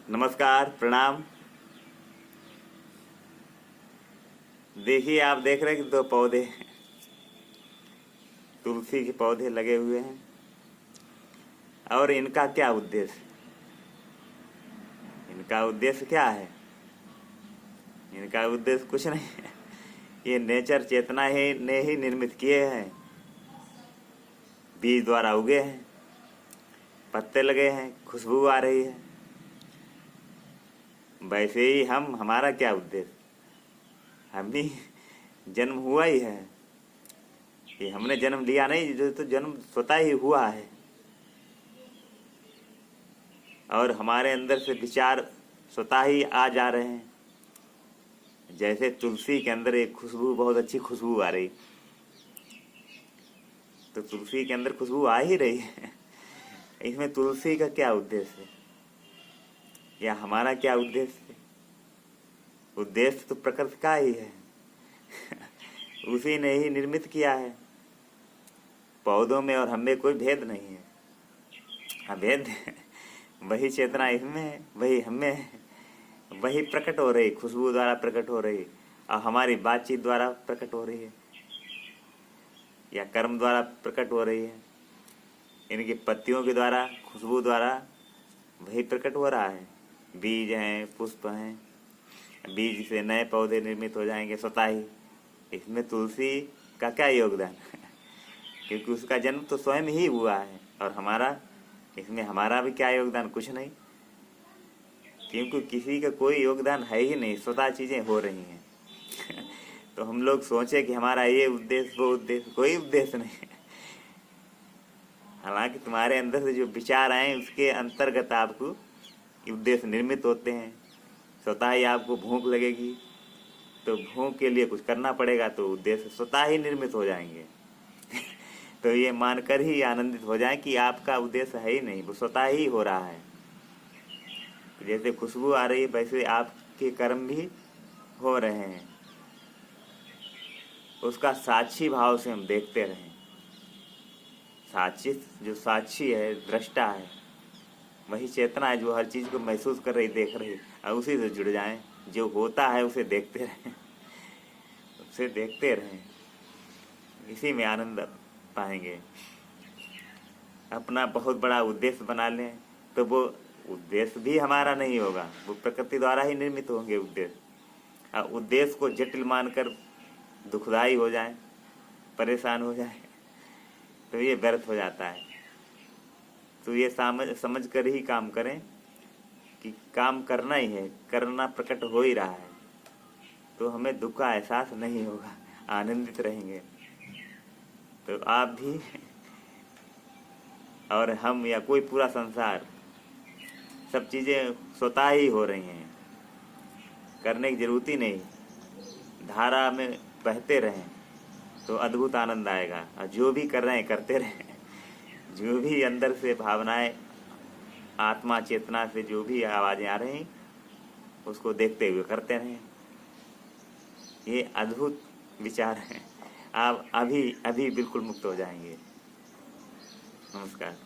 नमस्कार, प्रणाम। देखिए, आप देख रहे हैं कि दो पौधे, तुलसी के पौधे लगे हुए हैं। और इनका क्या उद्देश्य? इनका उद्देश्य क्या है? इनका उद्देश्य कुछ नहीं है। ये नेचर चेतना ही ने ही निर्मित किए हैं। बीज द्वारा उगे हैं, पत्ते लगे हैं, खुशबू आ रही है। वैसे ही हमारा क्या उद्देश्य? हम भी जन्म हुआ ही है। ये हमने जन्म लिया नहीं, जो तो जन्म स्वतः ही हुआ है। और हमारे अंदर से विचार स्वतः ही आ जा रहे हैं। जैसे तुलसी के अंदर एक खुशबू, बहुत अच्छी खुशबू आ रही, तो तुलसी के अंदर खुशबू आ ही रही है। इसमें तुलसी का क्या उद्देश्य है, या हमारा क्या उद्देश्य है? उद्देश्य तो प्रकृति का ही है। उसी ने ही निर्मित किया है। पौधों में और हमें कोई भेद नहीं है। अभेद वही चेतना इसमें है, वही हमें है, वही प्रकट हो रही, खुशबू द्वारा प्रकट हो रही, और हमारी बातचीत द्वारा प्रकट हो रही है, या कर्म द्वारा प्रकट हो रही है। इनकी पत्तियों के द्वारा, खुशबू द्वारा वही प्रकट हो रहा है। बीज हैं, पुष्प हैं, बीज से नए पौधे निर्मित हो जाएंगे स्वतः ही। इसमें तुलसी का क्या योगदान? क्योंकि उसका जन्म तो स्वयं ही हुआ है। और इसमें हमारा भी क्या योगदान? कुछ नहीं, क्योंकि किसी का कोई योगदान है ही नहीं, स्वतः चीज़ें हो रही हैं। तो हम लोग सोचे कि हमारा ये उद्देश्य, वो उद्देश्य, कोई उद्देश्य नहीं है। हालांकि तुम्हारे अंदर से जो विचार आए उसके अंतर्गत आपको उद्देश्य निर्मित होते हैं। स्वतः ही आपको भूख लगेगी तो भूख के लिए कुछ करना पड़ेगा, तो उद्देश्य स्वतः ही निर्मित हो जाएंगे। तो ये मानकर ही आनंदित हो जाए कि आपका उद्देश्य है ही नहीं, वो स्वतः ही हो रहा है। जैसे खुशबू आ रही है, वैसे आपके कर्म भी हो रहे हैं। उसका साक्षी भाव से हम देखते रहें। साक्षी, जो साक्षी है, दृष्टा है, वही चेतना है जो हर चीज़ को महसूस कर रही, देख रही, और उसी से जुड़ जाएं। जो होता है उसे देखते रहें, उसे देखते रहें, इसी में आनंद पाएंगे। अपना बहुत बड़ा उद्देश्य बना लें तो वो उद्देश्य भी हमारा नहीं होगा, वो प्रकृति द्वारा ही निर्मित होंगे उद्देश्य। और उद्देश्य को जटिल मानकर दुखदाई हो जाए, परेशान हो जाए, तो ये व्यर्थ हो जाता है। तो ये समझ कर ही काम करें कि काम करना ही है, करना प्रकट हो ही रहा है, तो हमें दुख का एहसास नहीं होगा, आनंदित रहेंगे। तो आप भी और हम या कोई पूरा संसार, सब चीज़ें स्वतः ही हो रही हैं, करने की जरूरत ही नहीं। धारा में बहते रहें तो अद्भुत आनंद आएगा। और जो भी कर रहे हैं करते रहें। जो भी अंदर से भावनाएं, आत्मा चेतना से जो भी आवाज़ें आ रही उसको देखते हुए करते रहें। ये अद्भुत विचार हैं। आप अभी अभी बिल्कुल मुक्त हो जाएंगे। नमस्कार।